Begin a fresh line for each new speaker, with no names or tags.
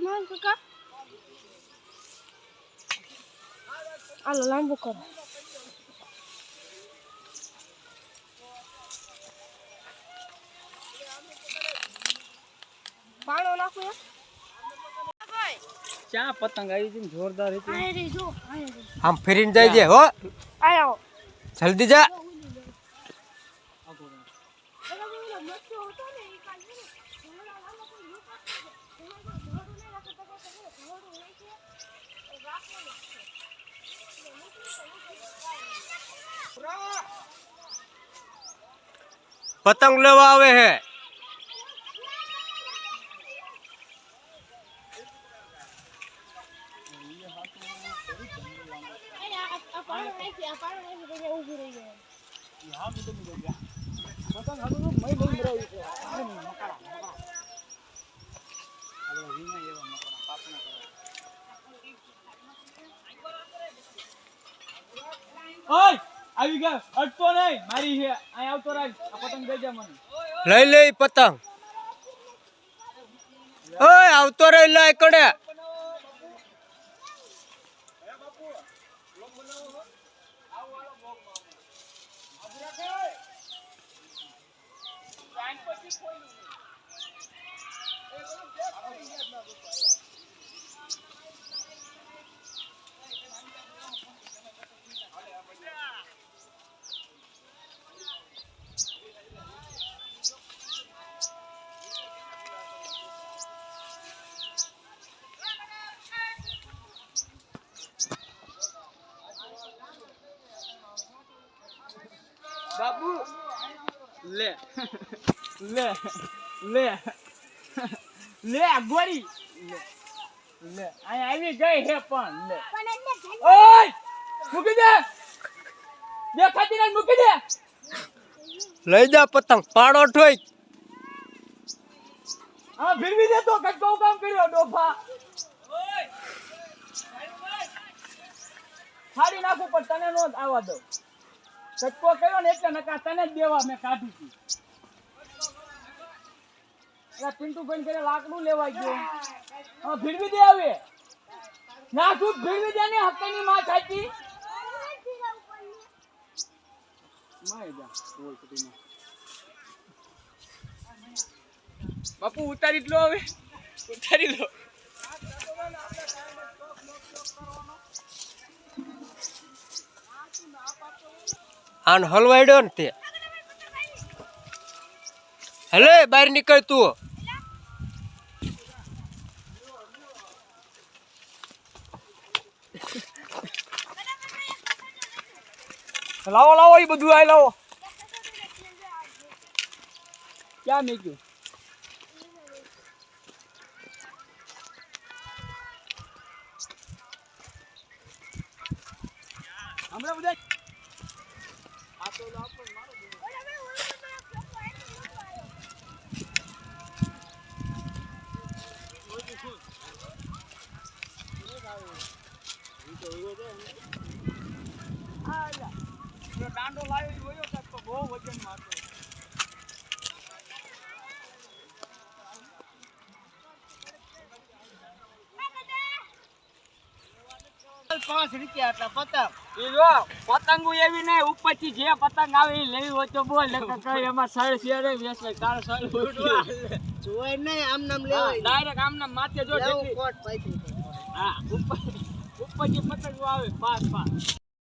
ના કાકા આલો લાંબુ કરો પાણો નાખો ભાઈ
ચા પતંગ આવી છે જોરદાર હતી
આ રે જો
આમ ફેરીને જાય છે હો
આયો
જલ્દી જા પતંગ લેવા આવે હે
ઓય આવી ગયો અટકો નહીં મારી છે અહીં આવતો રાખ આ પતંગ દઈ જા મને
લઈ લે પતંગ ઓય આવતો રે લે કડે
બાબુ લે લે લે લે ગોરી લે લે અહીં આવી ગઈ હે પણ લે ઓય મૂકી દે દેખાતી ને મૂકી દે
લઈ જા પતંગ પાડો ઠોઈ
હા ભીરવી દે તો કટકો કામ કર્યો ડોફા ઓય છાડી નાખું પણ તને નો આવવા દો કટકો કર્યો ને એટલે નકા તને જ દેવા મેં કાઢી હતી એટલે પિન્ટુ ભાઈ કરે લાકડું લેવા ગયો હા ભીરવી દે આવે ના તું ભીરવી દે ને હક્કની માં ચાચી માય જા બોલ કટીમાં બાપુ ઉતારી લો હવે ઉતારી લો
આન હલવાડ્યો ને તે હલે બહાર નીકળ તું
લાવો લાવો એ બધું આઈ લાવો ક્યાં મેક્યું હમણાં બધા આ તો લાવ પણ મારો દાંડો લાવી જોયો તો બહુ વજન મારતો 5 રૂપિયા હતા પતંગ એ જો પતંગો એવી નહીં ઉપરથી જે પતંગ આવે એ લેવી હોય તો બોલ નકર કઈ એમાં સળ શેરે વેચવાય તારો સળ જોય નહીં આમ નામ લેવાય ડાયરેક્ટ આમ નામ માથે જો જેટલી કોટ પાઈ હા ઉપરથી પતંગો આવે 5